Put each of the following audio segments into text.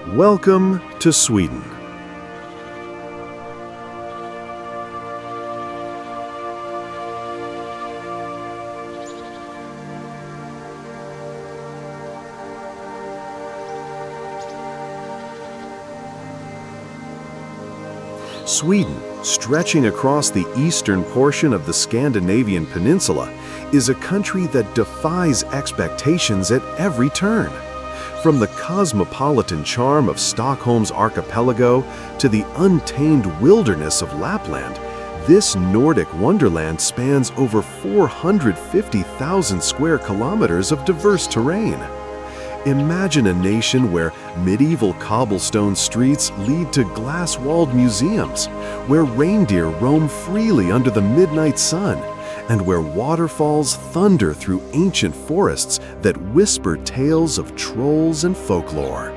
Welcome to Sweden. Sweden, stretching across the eastern portion of the Scandinavian peninsula, is a country that defies expectations at every turn. From the cosmopolitan charm of Stockholm's archipelago to the untamed wilderness of Lapland, this Nordic wonderland spans over 450,000 square kilometers of diverse terrain. Imagine a nation where medieval cobblestone streets lead to glass-walled museums, where reindeer roam freely under the midnight sun, and where waterfalls thunder through ancient forests that whisper tales of trolls and folklore.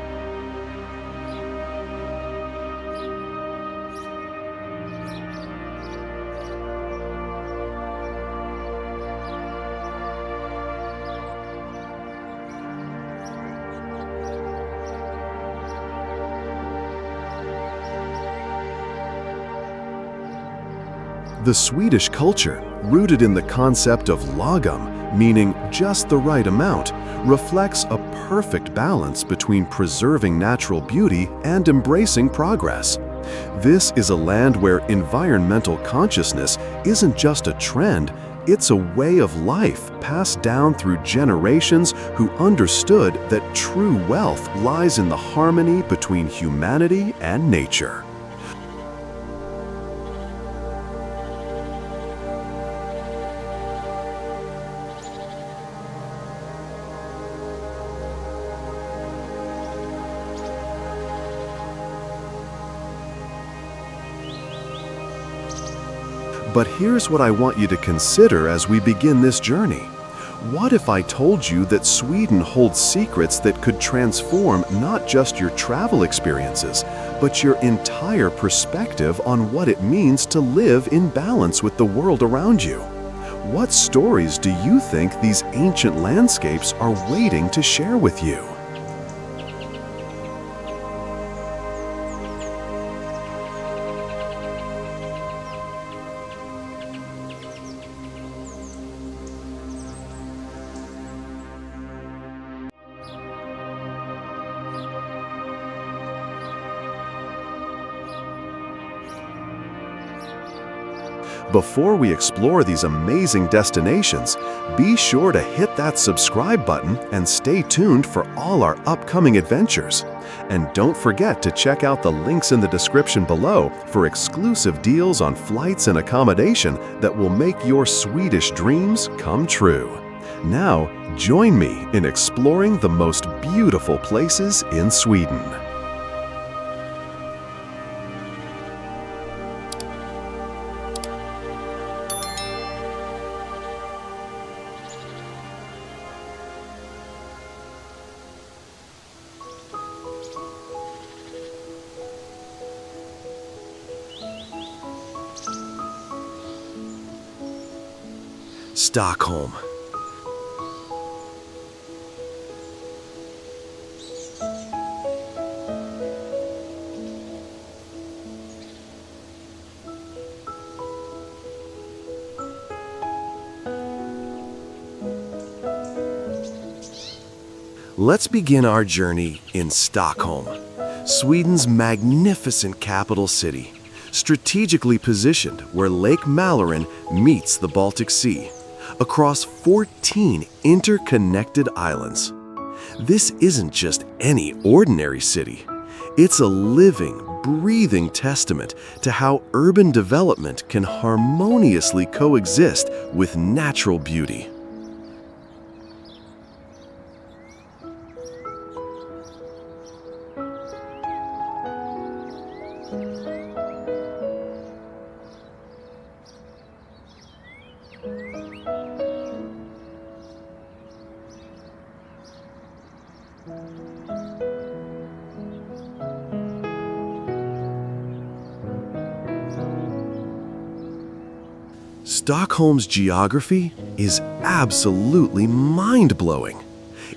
The Swedish culture, rooted in the concept of lagom, meaning just the right amount, reflects a perfect balance between preserving natural beauty and embracing progress. This is a land where environmental consciousness isn't just a trend, it's a way of life passed down through generations who understood that true wealth lies in the harmony between humanity and nature. But here's what I want you to consider as we begin this journey. What if I told you that Sweden holds secrets that could transform not just your travel experiences, but your entire perspective on what it means to live in balance with the world around you? What stories do you think these ancient landscapes are waiting to share with you? Before we explore these amazing destinations, be sure to hit that subscribe button and stay tuned for all our upcoming adventures. And don't forget to check out the links in the description below for exclusive deals on flights and accommodation that will make your Swedish dreams come true. Now, join me in exploring the most beautiful places in Sweden. Stockholm. Let's begin our journey in Stockholm, Sweden's magnificent capital city, strategically positioned where Lake Mälaren meets the Baltic Sea, across 14 interconnected islands. This isn't just any ordinary city. It's a living, breathing testament to how urban development can harmoniously coexist with natural beauty. Stockholm's geography is absolutely mind-blowing.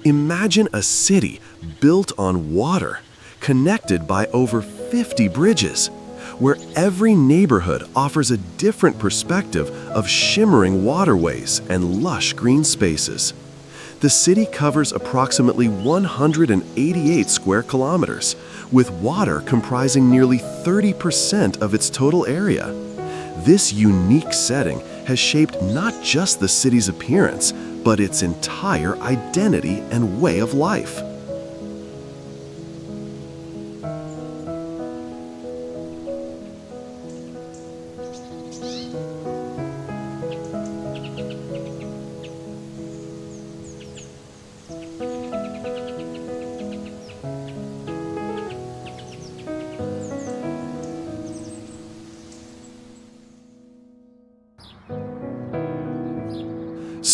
Imagine a city built on water, connected by over 50 bridges, where every neighborhood offers a different perspective of shimmering waterways and lush green spaces. The city covers approximately 188 square kilometers, with water comprising nearly 30% of its total area. This unique setting has shaped not just the city's appearance, but its entire identity and way of life.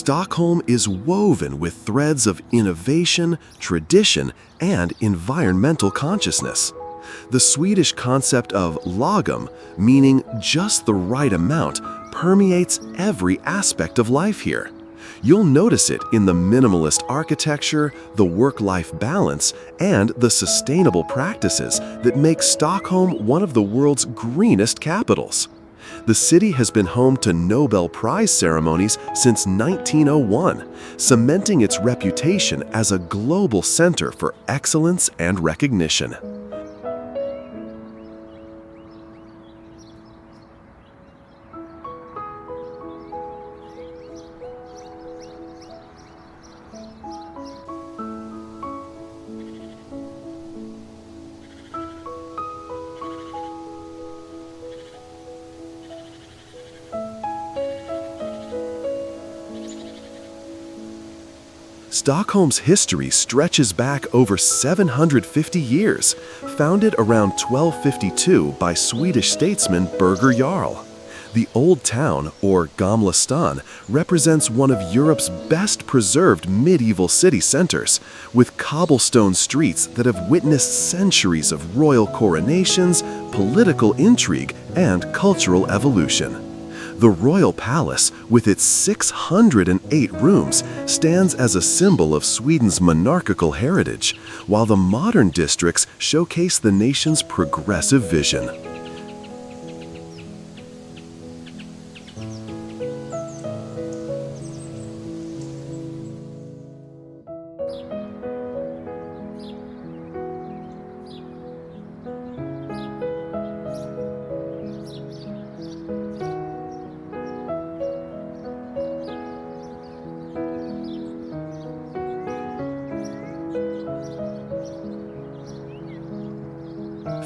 Stockholm is woven with threads of innovation, tradition, and environmental consciousness. The Swedish concept of lagom, meaning just the right amount, permeates every aspect of life here. You'll notice it in the minimalist architecture, the work-life balance, and the sustainable practices that make Stockholm one of the world's greenest capitals. The city has been home to Nobel Prize ceremonies since 1901, cementing its reputation as a global center for excellence and recognition. Stockholm's history stretches back over 750 years, founded around 1252 by Swedish statesman Birger Jarl. The Old Town, or Gamla stan, represents one of Europe's best preserved medieval city centers, with cobblestone streets that have witnessed centuries of royal coronations, political intrigue, and cultural evolution. The Royal Palace, with its 608 rooms, stands as a symbol of Sweden's monarchical heritage, while the modern districts showcase the nation's progressive vision.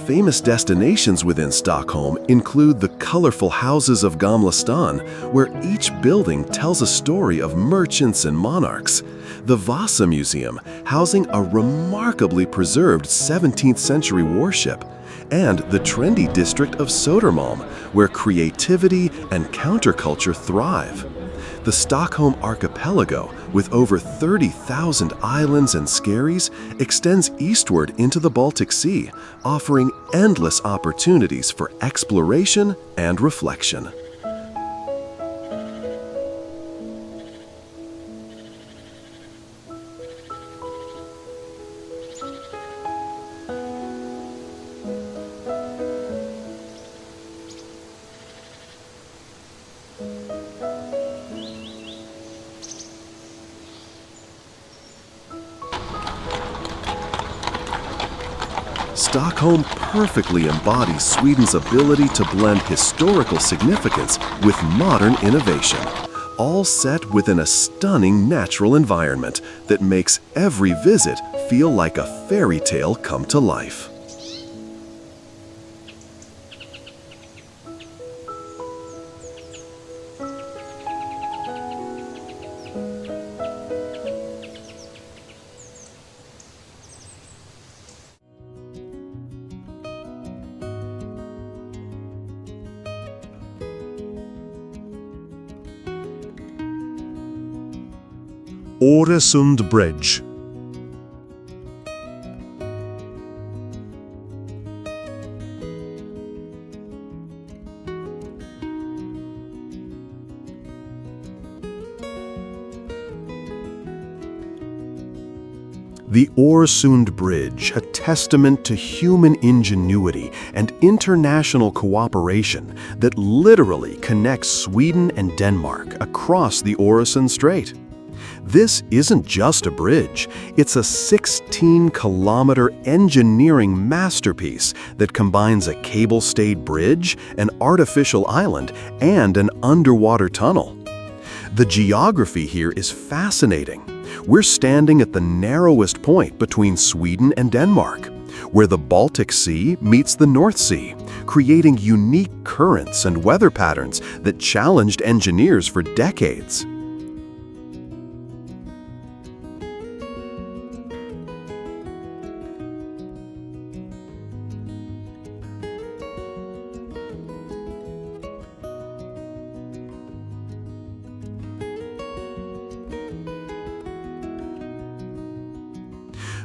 Famous destinations within Stockholm include the colorful houses of Gamla stan, where each building tells a story of merchants and monarchs, the Vasa Museum, housing a remarkably preserved 17th century warship, and the trendy district of Södermalm, where creativity and counterculture thrive. The Stockholm Archipelago, with over 30,000 islands and skerries, extends eastward into the Baltic Sea, offering endless opportunities for exploration and reflection. Stockholm perfectly embodies Sweden's ability to blend historical significance with modern innovation, all set within a stunning natural environment that makes every visit feel like a fairy tale come to life. Öresund Bridge. The Öresund Bridge, a testament to human ingenuity and international cooperation that literally connects Sweden and Denmark across the Öresund Strait. This isn't just a bridge, it's a 16-kilometer engineering masterpiece that combines a cable-stayed bridge, an artificial island, and an underwater tunnel. The geography here is fascinating. We're standing at the narrowest point between Sweden and Denmark, where the Baltic Sea meets the North Sea, creating unique currents and weather patterns that challenged engineers for decades.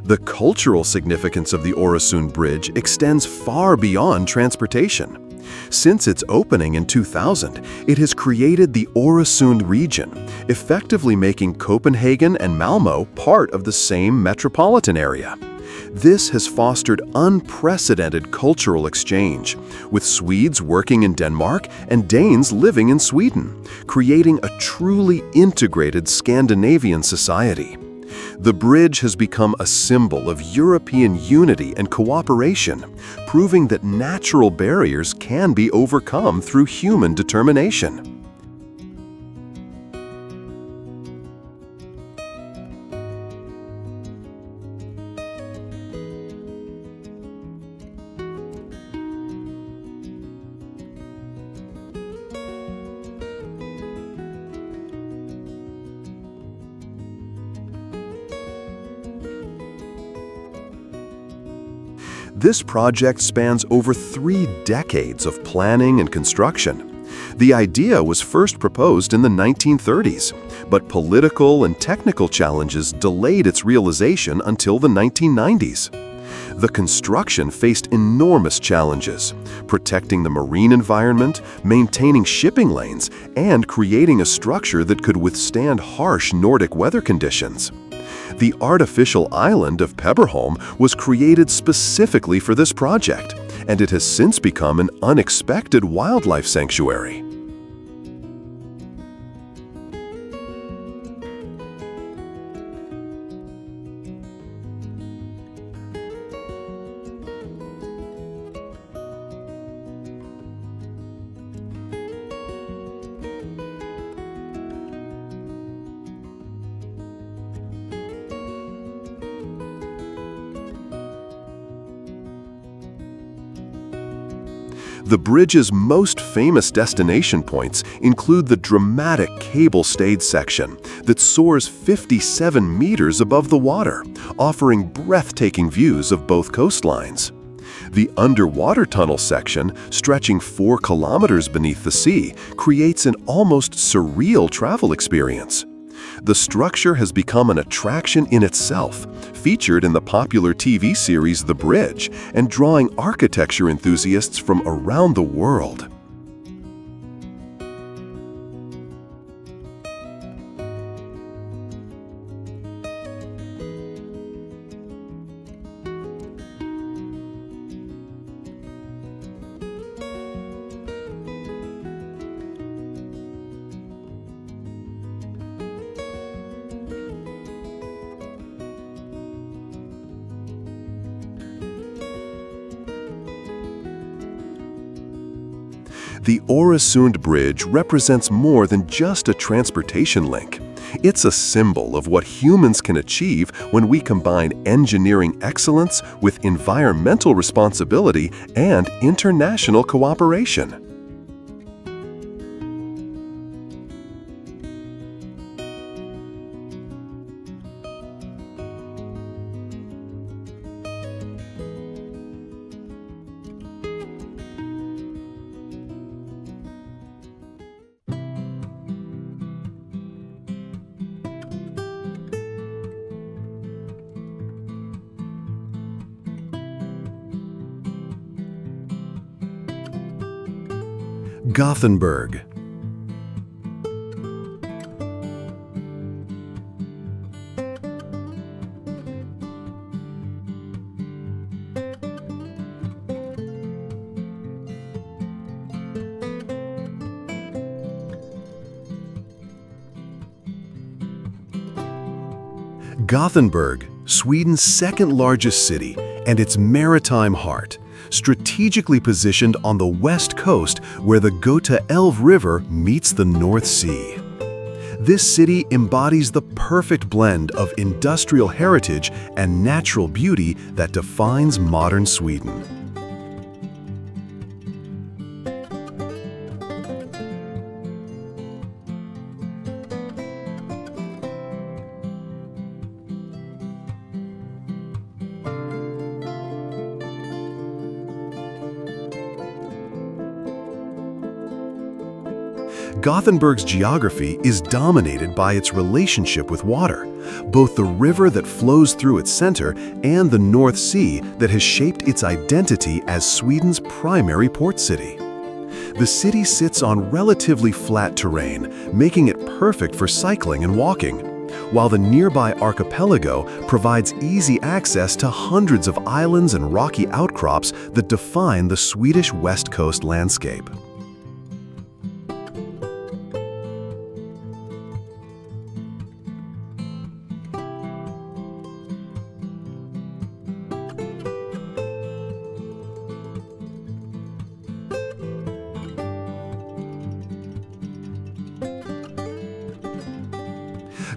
The cultural significance of the Öresund Bridge extends far beyond transportation. Since its opening in 2000, it has created the Öresund region, effectively making Copenhagen and Malmö part of the same metropolitan area. This has fostered unprecedented cultural exchange, with Swedes working in Denmark and Danes living in Sweden, creating a truly integrated Scandinavian society. The bridge has become a symbol of European unity and cooperation, proving that natural barriers can be overcome through human determination. This project spans over 3 decades of planning and construction. The idea was first proposed in the 1930s, but political and technical challenges delayed its realization until the 1990s. The construction faced enormous challenges, protecting the marine environment, maintaining shipping lanes, and creating a structure that could withstand harsh Nordic weather conditions. The artificial island of Pebberholm was created specifically for this project, and it has since become an unexpected wildlife sanctuary. The bridge's most famous destination points include the dramatic cable-stayed section that soars 57 meters above the water, offering breathtaking views of both coastlines. The underwater tunnel section, stretching 4 kilometers beneath the sea, creates an almost surreal travel experience. The structure has become an attraction in itself, featured in the popular TV series The Bridge, and drawing architecture enthusiasts from around the world. The Öresund Bridge represents more than just a transportation link. It's a symbol of what humans can achieve when we combine engineering excellence with environmental responsibility and international cooperation. Gothenburg. Gothenburg, Sweden's second largest city and its maritime heart, strategically positioned on the west coast where the Göta Älv River meets the North Sea. This city embodies the perfect blend of industrial heritage and natural beauty that defines modern Sweden. Gothenburg's geography is dominated by its relationship with water, both the river that flows through its center and the North Sea that has shaped its identity as Sweden's primary port city. The city sits on relatively flat terrain, making it perfect for cycling and walking, while the nearby archipelago provides easy access to hundreds of islands and rocky outcrops that define the Swedish west coast landscape.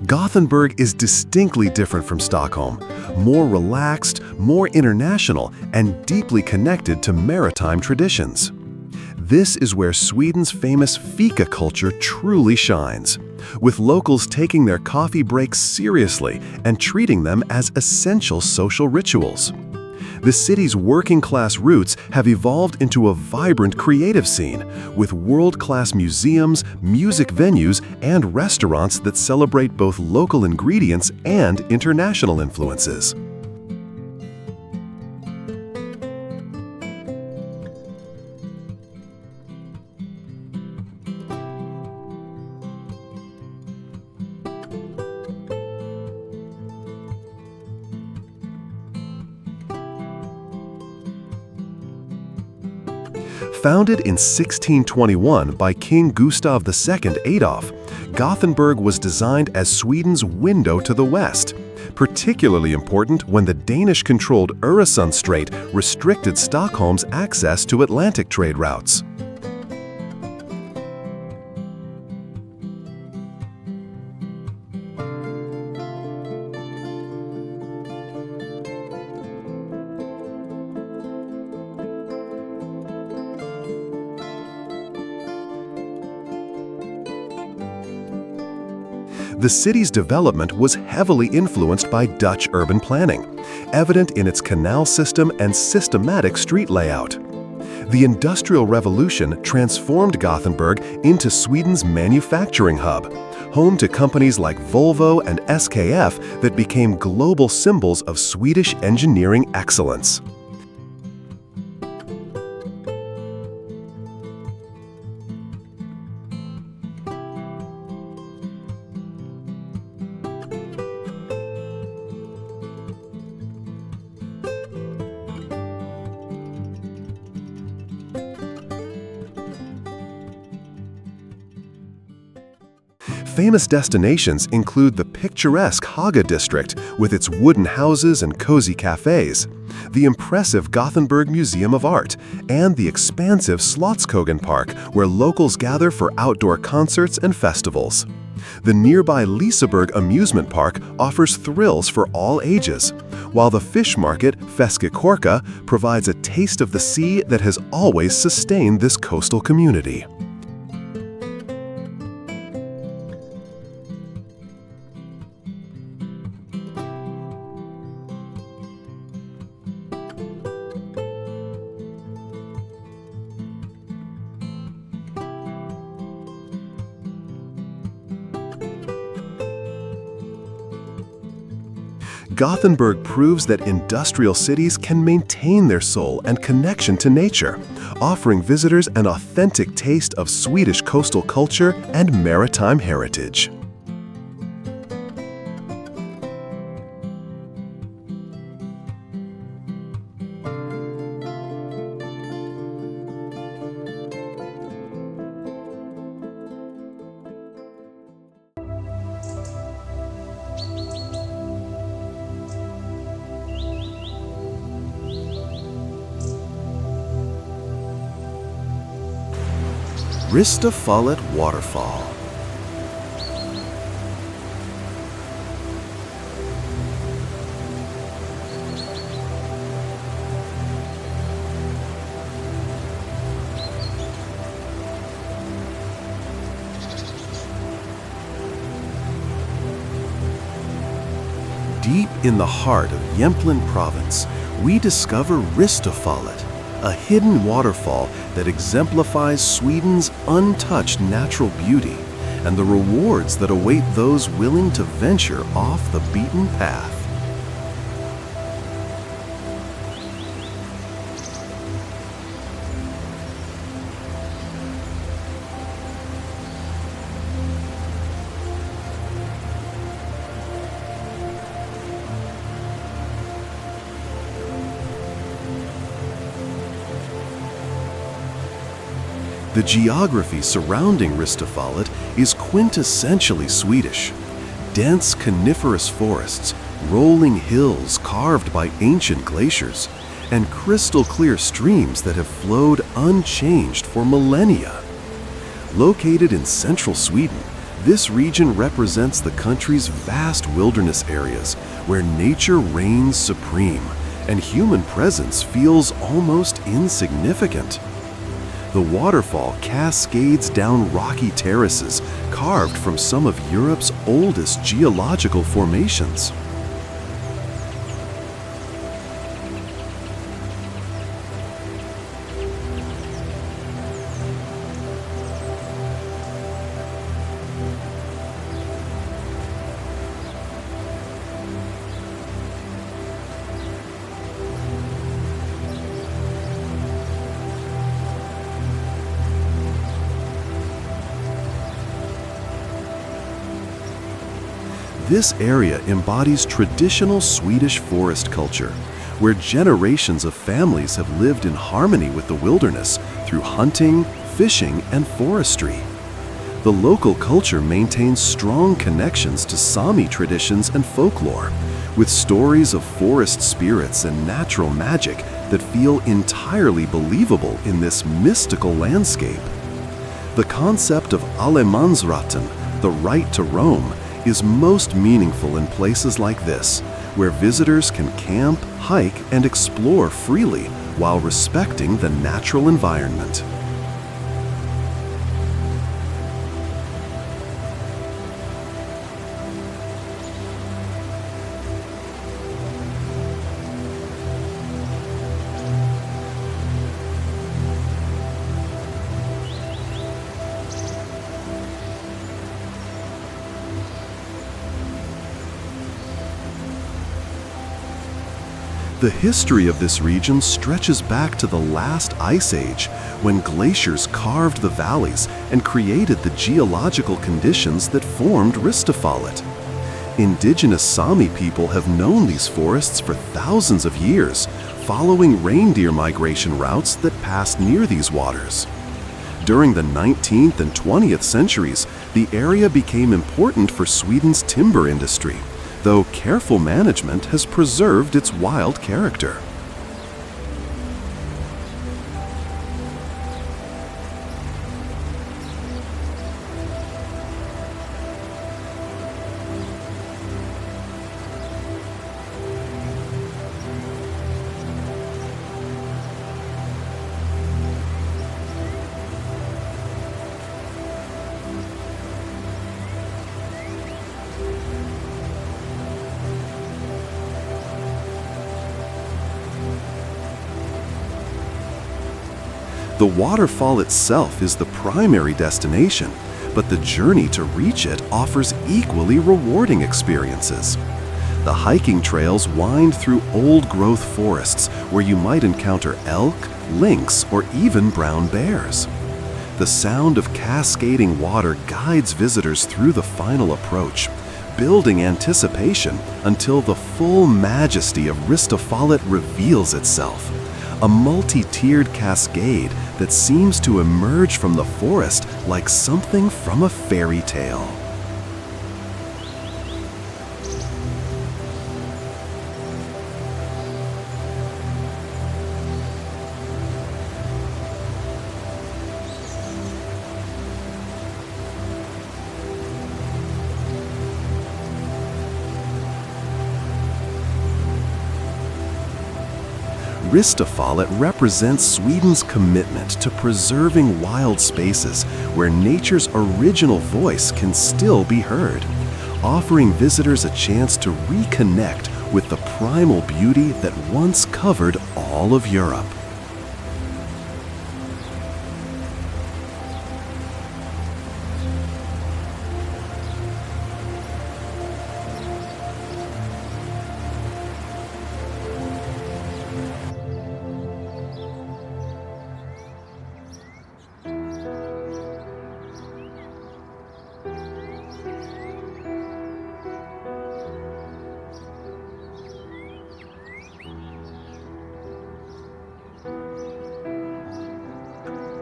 Gothenburg is distinctly different from Stockholm, more relaxed, more international, and deeply connected to maritime traditions. This is where Sweden's famous fika culture truly shines, with locals taking their coffee breaks seriously and treating them as essential social rituals. The city's working-class roots have evolved into a vibrant creative scene, with world-class museums, music venues, and restaurants that celebrate both local ingredients and international influences. Founded in 1621 by King Gustav II Adolf, Gothenburg was designed as Sweden's window to the west, particularly important when the Danish-controlled Öresund Strait restricted Stockholm's access to Atlantic trade routes. The city's development was heavily influenced by Dutch urban planning, evident in its canal system and systematic street layout. The Industrial Revolution transformed Gothenburg into Sweden's manufacturing hub, home to companies like Volvo and SKF that became global symbols of Swedish engineering excellence. Famous destinations include the picturesque Haga district with its wooden houses and cozy cafes, the impressive Gothenburg Museum of Art, and the expansive Slottskogen Park where locals gather for outdoor concerts and festivals. The nearby Liseberg Amusement Park offers thrills for all ages, while the fish market Fiskekorka provides a taste of the sea that has always sustained this coastal community. Gothenburg proves that industrial cities can maintain their soul and connection to nature, offering visitors an authentic taste of Swedish coastal culture and maritime heritage. Ristafallet Waterfall. Deep in the heart of Jämtland province, we discover Ristafallet, a hidden waterfall that exemplifies Sweden's untouched natural beauty and the rewards that await those willing to venture off the beaten path. The geography surrounding Ristafallet is quintessentially Swedish. Dense coniferous forests, rolling hills carved by ancient glaciers, and crystal-clear streams that have flowed unchanged for millennia. Located in central Sweden, this region represents the country's vast wilderness areas where nature reigns supreme and human presence feels almost insignificant. The waterfall cascades down rocky terraces carved from some of Europe's oldest geological formations. This area embodies traditional Swedish forest culture, where generations of families have lived in harmony with the wilderness through hunting, fishing, and forestry. The local culture maintains strong connections to Sami traditions and folklore, with stories of forest spirits and natural magic that feel entirely believable in this mystical landscape. The concept of allemansrätten, the right to roam, is most meaningful in places like this, where visitors can camp, hike, and explore freely while respecting the natural environment. The history of this region stretches back to the last ice age, when glaciers carved the valleys and created the geological conditions that formed Ristafallet. Indigenous Sami people have known these forests for thousands of years, following reindeer migration routes that passed near these waters. During the 19th and 20th centuries, the area became important for Sweden's timber industry, though careful management has preserved its wild character. The waterfall itself is the primary destination, but the journey to reach it offers equally rewarding experiences. The hiking trails wind through old-growth forests where you might encounter elk, lynx, or even brown bears. The sound of cascading water guides visitors through the final approach, building anticipation until the full majesty of Ristafallet reveals itself. A multi-tiered cascade that seems to emerge from the forest like something from a fairy tale. Ristafallet represents Sweden's commitment to preserving wild spaces where nature's original voice can still be heard, offering visitors a chance to reconnect with the primal beauty that once covered all of Europe.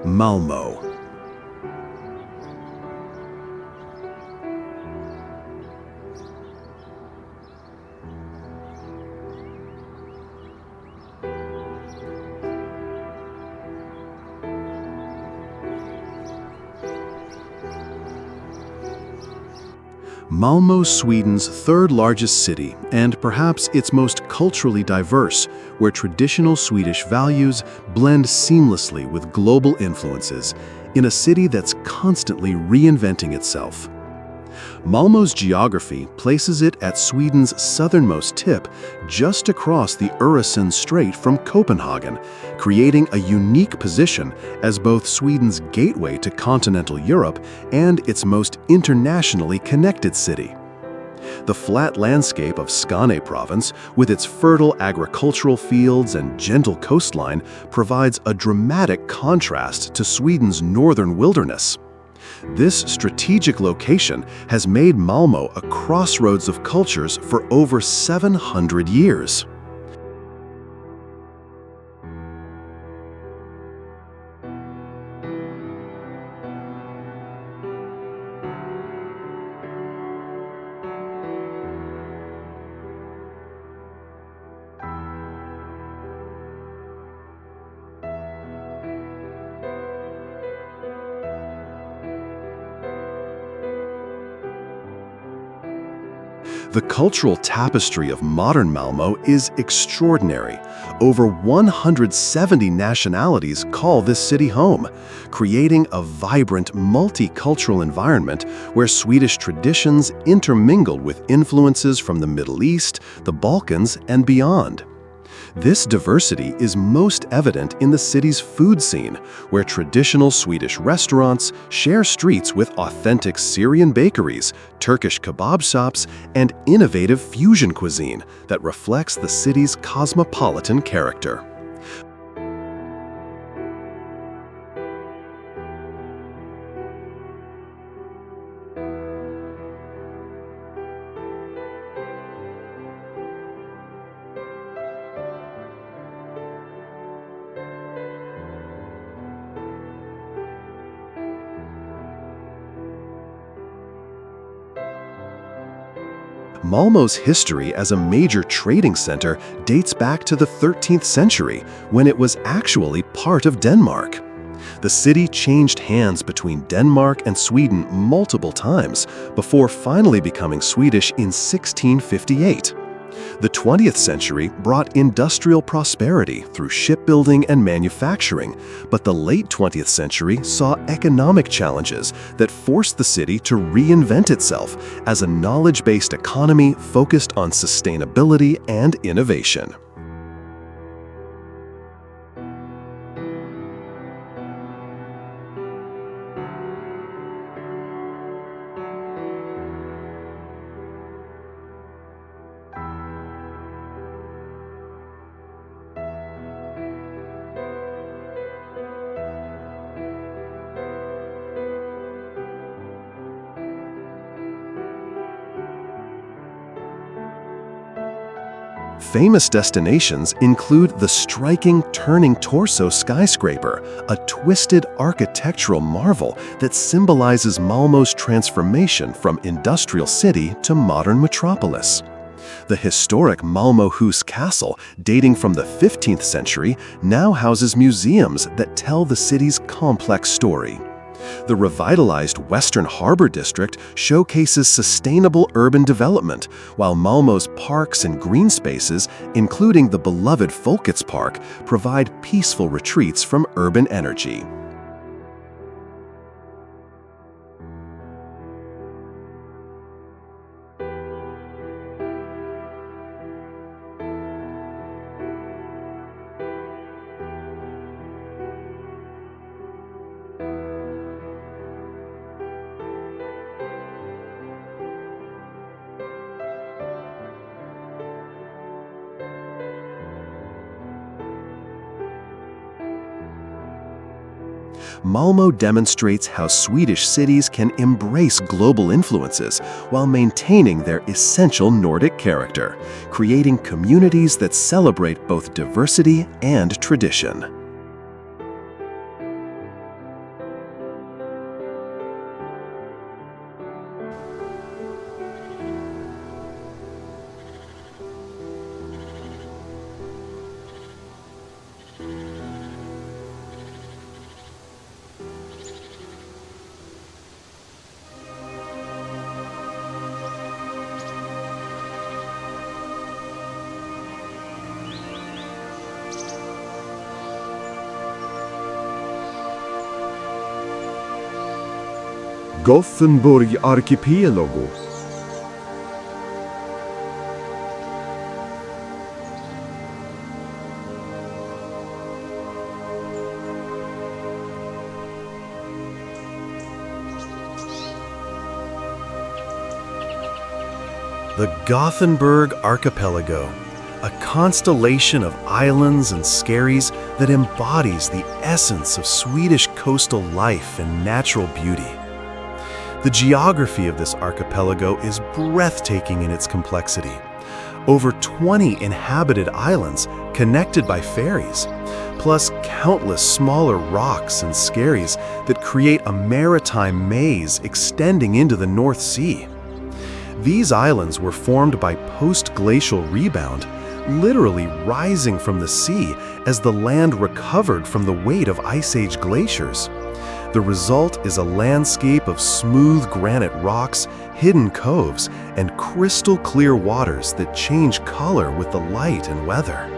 Malmö. Malmö, Sweden's third largest city, and perhaps its most culturally diverse, where traditional Swedish values blend seamlessly with global influences, in a city that's constantly reinventing itself. Malmö's geography places it at Sweden's southernmost tip, just across the Öresund Strait from Copenhagen, creating a unique position as both Sweden's gateway to continental Europe and its most internationally connected city. The flat landscape of Skåne province, with its fertile agricultural fields and gentle coastline, provides a dramatic contrast to Sweden's northern wilderness. This strategic location has made Malmö a crossroads of cultures for over 700 years. The cultural tapestry of modern Malmö is extraordinary. Over 170 nationalities call this city home, creating a vibrant, multicultural environment where Swedish traditions intermingle with influences from the Middle East, the Balkans, and beyond. This diversity is most evident in the city's food scene, where traditional Swedish restaurants share streets with authentic Syrian bakeries, Turkish kebab shops, and innovative fusion cuisine that reflects the city's cosmopolitan character. Malmö's history as a major trading center dates back to the 13th century, when it was actually part of Denmark. The city changed hands between Denmark and Sweden multiple times before finally becoming Swedish in 1658. The 20th century brought industrial prosperity through shipbuilding and manufacturing, but the late 20th century saw economic challenges that forced the city to reinvent itself as a knowledge-based economy focused on sustainability and innovation. Famous destinations include the striking turning torso skyscraper, a twisted architectural marvel that symbolizes Malmö's transformation from industrial city to modern metropolis. The historic Malmöhus Castle, dating from the 15th century, now houses museums that tell the city's complex story. The revitalized Western Harbor District showcases sustainable urban development, while Malmö's parks and green spaces, including the beloved Folkets Park, provide peaceful retreats from urban energy. Malmö demonstrates how Swedish cities can embrace global influences while maintaining their essential Nordic character, creating communities that celebrate both diversity and tradition. Gothenburg Archipelago. The Gothenburg Archipelago, a constellation of islands and skerries that embodies the essence of Swedish coastal life and natural beauty. The geography of this archipelago is breathtaking in its complexity. Over 20 inhabited islands connected by ferries, plus countless smaller rocks and skerries that create a maritime maze extending into the North Sea. These islands were formed by post-glacial rebound, literally rising from the sea as the land recovered from the weight of Ice Age glaciers. The result is a landscape of smooth granite rocks, hidden coves, and crystal clear waters that change color with the light and weather.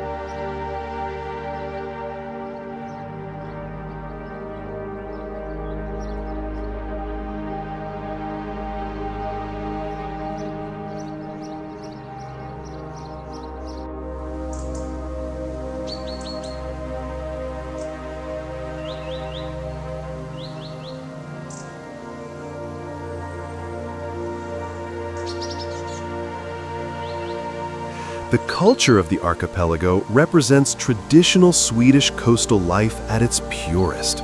The culture of the archipelago represents traditional Swedish coastal life at its purest.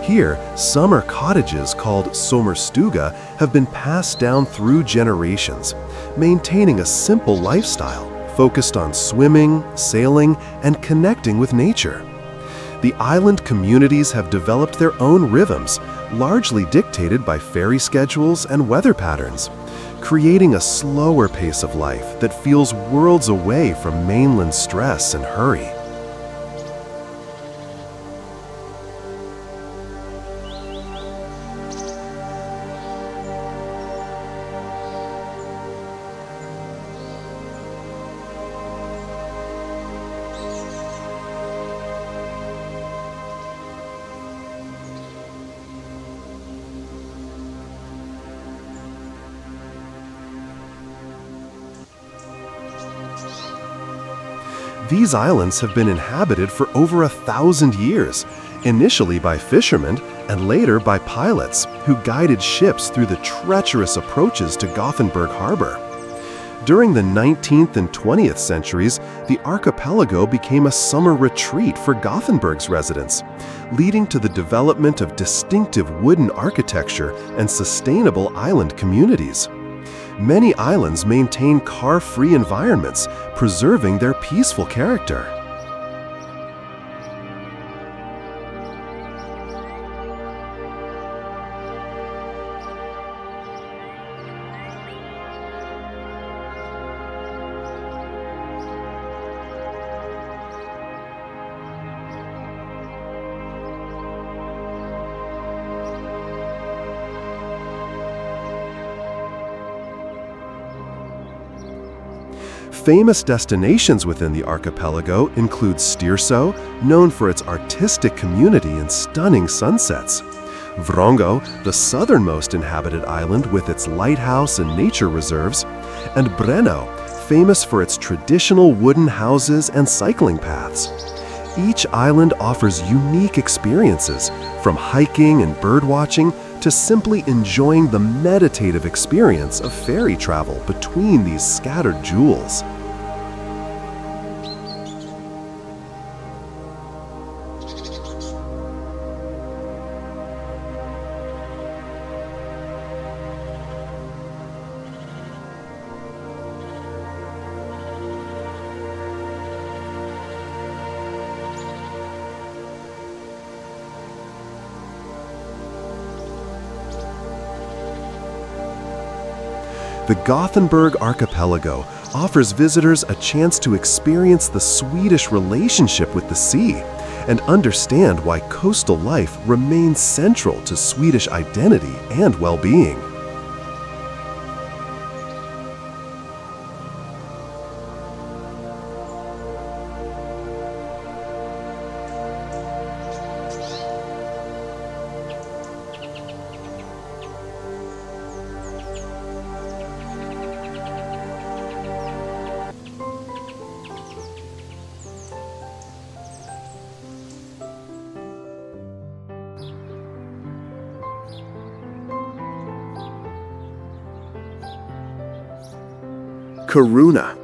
Here, summer cottages called sommarstuga have been passed down through generations, maintaining a simple lifestyle focused on swimming, sailing, and connecting with nature. The island communities have developed their own rhythms, largely dictated by ferry schedules and weather patterns, creating a slower pace of life that feels worlds away from mainland stress and hurry. These islands have been inhabited for over 1,000 years, initially by fishermen and later by pilots who guided ships through the treacherous approaches to Gothenburg Harbor. During the 19th and 20th centuries, the archipelago became a summer retreat for Gothenburg's residents, leading to the development of distinctive wooden architecture and sustainable island communities. Many islands maintain car-free environments, preserving their peaceful character. Famous destinations within the archipelago include Styrso, known for its artistic community and stunning sunsets; Vrongo, the southernmost inhabited island with its lighthouse and nature reserves; and Brno, famous for its traditional wooden houses and cycling paths. Each island offers unique experiences, from hiking and birdwatching to simply enjoying the meditative experience of ferry travel between these scattered jewels. The Gothenburg Archipelago offers visitors a chance to experience the Swedish relationship with the sea and understand why coastal life remains central to Swedish identity and well-being. Kiruna.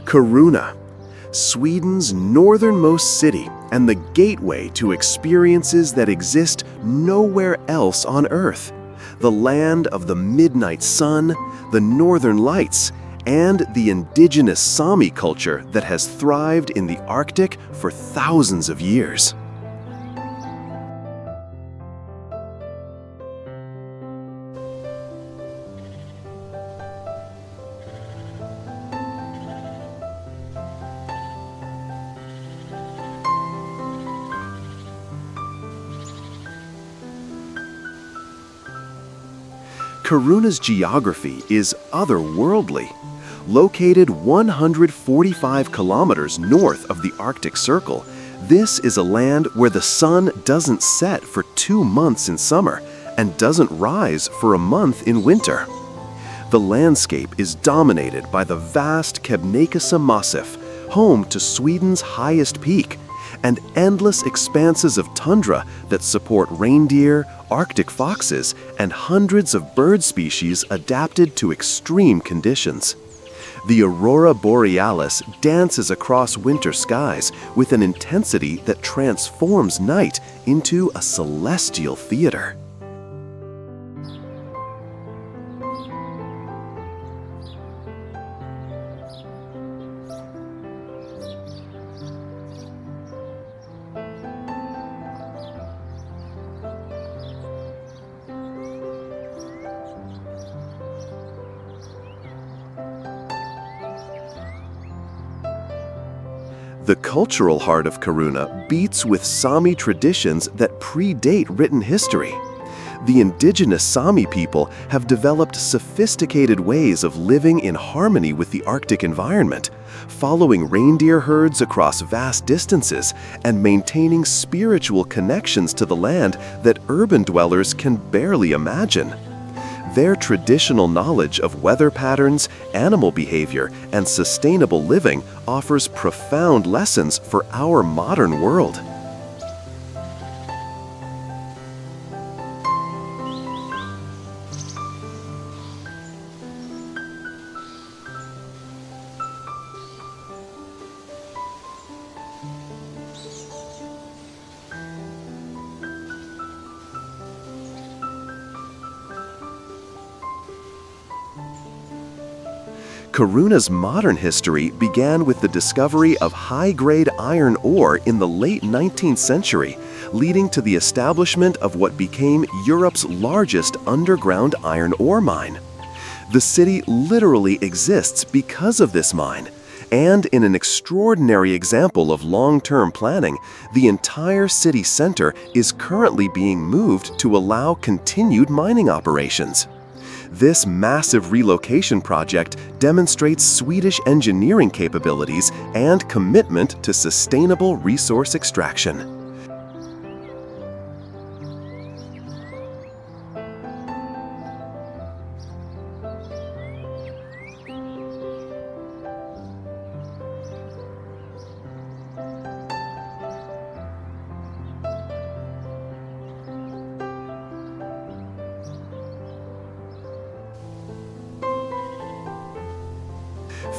Kiruna, Sweden's northernmost city and the gateway to experiences that exist nowhere else on Earth. The land of the midnight sun, the northern lights, and the indigenous Sami culture that has thrived in the Arctic for thousands of years. Kiruna's geography is otherworldly. Located 145 kilometers north of the Arctic Circle, this is a land where the sun doesn't set for 2 months in summer and doesn't rise for a month in winter. The landscape is dominated by the vast Kebnekaise Massif, home to Sweden's highest peak, and endless expanses of tundra that support reindeer, Arctic foxes, and hundreds of bird species adapted to extreme conditions. The aurora borealis dances across winter skies with an intensity that transforms night into a celestial theater. The cultural heart of Kiruna beats with Sami traditions that predate written history. The indigenous Sami people have developed sophisticated ways of living in harmony with the Arctic environment, following reindeer herds across vast distances and maintaining spiritual connections to the land that urban dwellers can barely imagine. Their traditional knowledge of weather patterns, animal behavior, and sustainable living offers profound lessons for our modern world. Kiruna's modern history began with the discovery of high-grade iron ore in the late 19th century, leading to the establishment of what became Europe's largest underground iron ore mine. The city literally exists because of this mine. And in an extraordinary example of long-term planning, the entire city center is currently being moved to allow continued mining operations. This massive relocation project demonstrates Swedish engineering capabilities and commitment to sustainable resource extraction.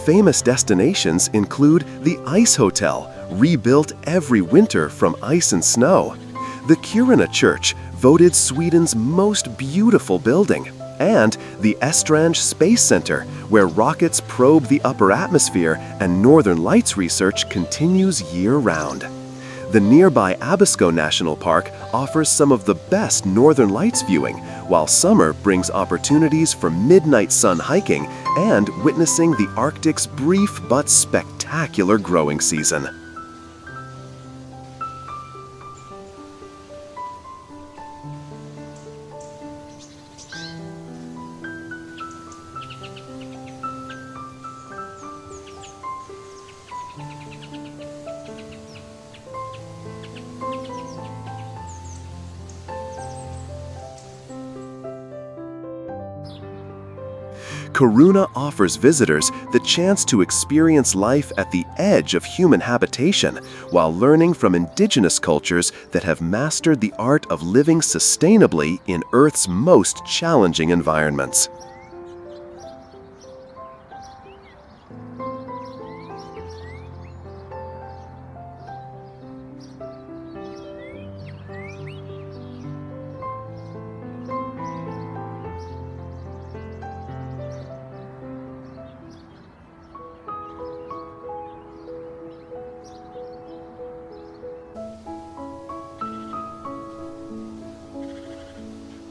Famous destinations include the Ice Hotel, rebuilt every winter from ice and snow, the Kiruna Church, voted Sweden's most beautiful building, and the Esrange Space Center, where rockets probe the upper atmosphere and Northern Lights research continues year-round. The nearby Abisko National Park offers some of the best Northern Lights viewing, while summer brings opportunities for midnight sun hiking and witnessing the Arctic's brief but spectacular growing season. Kiruna offers visitors the chance to experience life at the edge of human habitation while learning from indigenous cultures that have mastered the art of living sustainably in Earth's most challenging environments.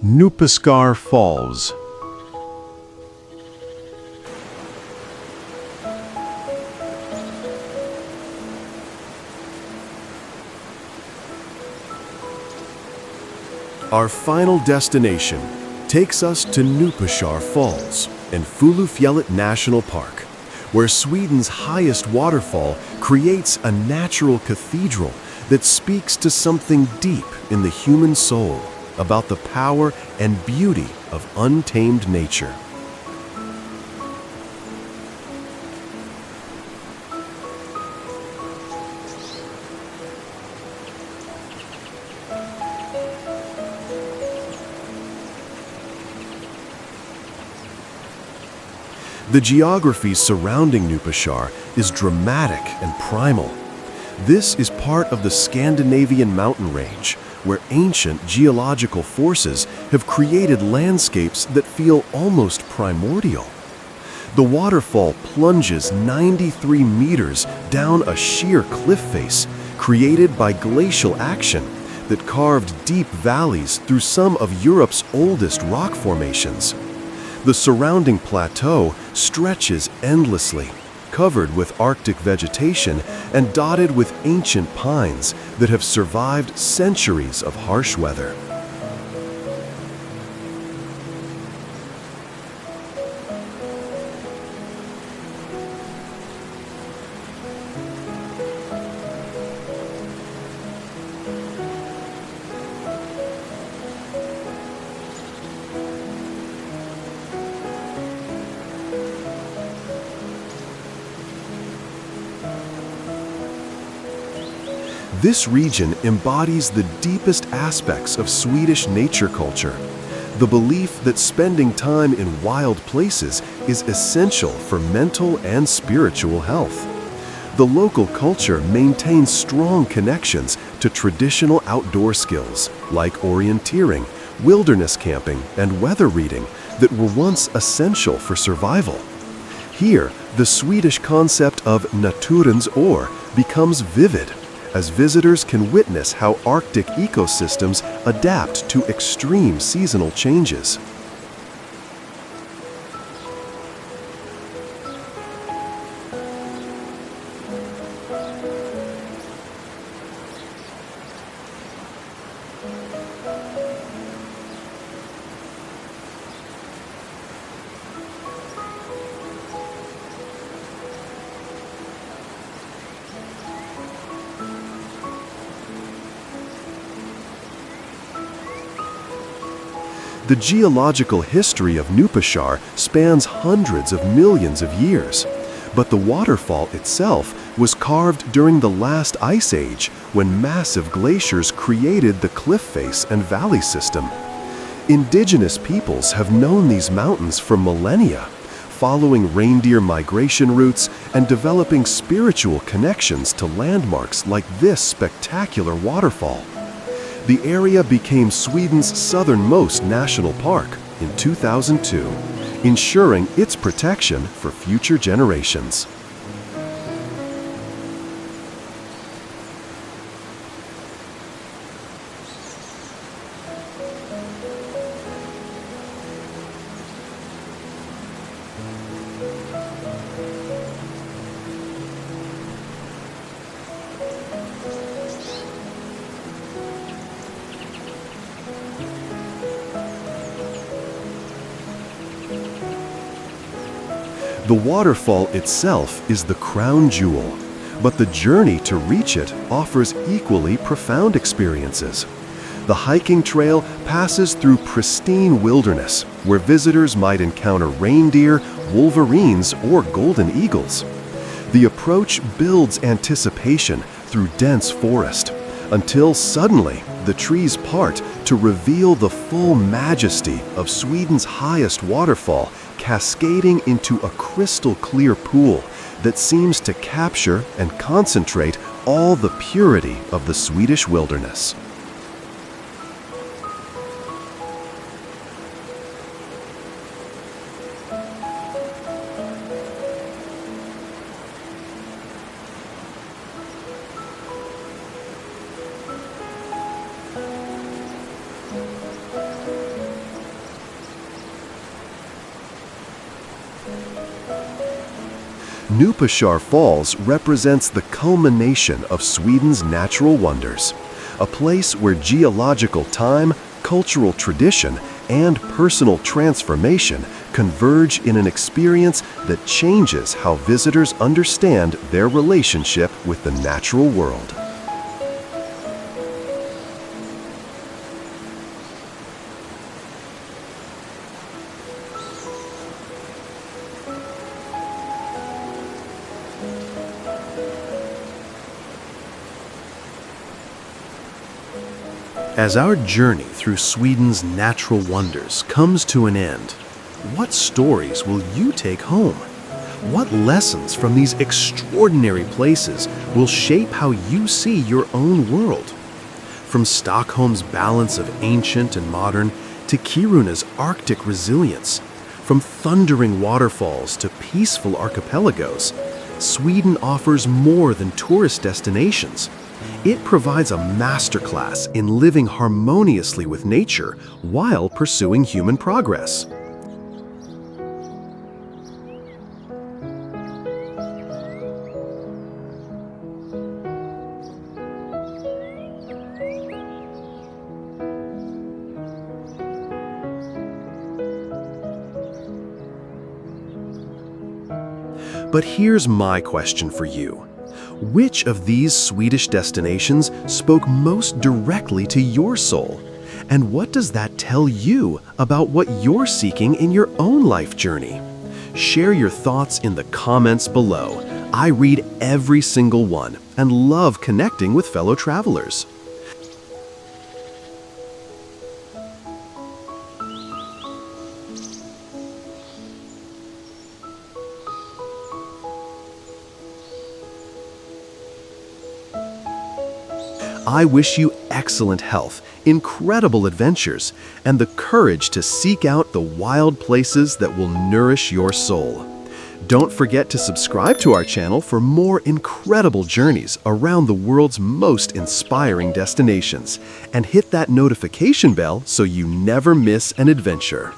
Njupeskär Falls. Our final destination takes us to Njupeskär Falls in Fullufjället National Park, where Sweden's highest waterfall creates a natural cathedral that speaks to something deep in the human soul about the power and beauty of untamed nature. The geography surrounding Njupeskär is dramatic and primal. This is part of the Scandinavian mountain range, where ancient geological forces have created landscapes that feel almost primordial. The waterfall plunges 93 meters down a sheer cliff face created by glacial action that carved deep valleys through some of Europe's oldest rock formations. The surrounding plateau stretches endlessly, covered with Arctic vegetation and dotted with ancient pines that have survived centuries of harsh weather. This region embodies the deepest aspects of Swedish nature culture, the belief that spending time in wild places is essential for mental and spiritual health. The local culture maintains strong connections to traditional outdoor skills like orienteering, wilderness camping, and weather reading that were once essential for survival. Here, the Swedish concept of naturens år becomes vivid, as visitors can witness how Arctic ecosystems adapt to extreme seasonal changes. The geological history of Njupeskär spans hundreds of millions of years, but the waterfall itself was carved during the last ice age when massive glaciers created the cliff face and valley system. Indigenous peoples have known these mountains for millennia, following reindeer migration routes and developing spiritual connections to landmarks like this spectacular waterfall. The area became Sweden's southernmost national park in 2002, ensuring its protection for future generations. The waterfall itself is the crown jewel, but the journey to reach it offers equally profound experiences. The hiking trail passes through pristine wilderness, where visitors might encounter reindeer, wolverines, or golden eagles. The approach builds anticipation through dense forest, until suddenly the trees part to reveal the full majesty of Sweden's highest waterfall, cascading into a crystal-clear pool that seems to capture and concentrate all the purity of the Swedish wilderness. Njupeskär Falls represents the culmination of Sweden's natural wonders, a place where geological time, cultural tradition, and personal transformation converge in an experience that changes how visitors understand their relationship with the natural world. As our journey through Sweden's natural wonders comes to an end, what stories will you take home? What lessons from these extraordinary places will shape how you see your own world? From Stockholm's balance of ancient and modern to Kiruna's Arctic resilience, from thundering waterfalls to peaceful archipelagos, Sweden offers more than tourist destinations. It provides a masterclass in living harmoniously with nature while pursuing human progress. But here's my question for you. Which of these Swedish destinations spoke most directly to your soul? And what does that tell you about what you're seeking in your own life journey? Share your thoughts in the comments below. I read every single one and love connecting with fellow travelers. I wish you excellent health, incredible adventures, and the courage to seek out the wild places that will nourish your soul. Don't forget to subscribe to our channel for more incredible journeys around the world's most inspiring destinations, and hit that notification bell so you never miss an adventure.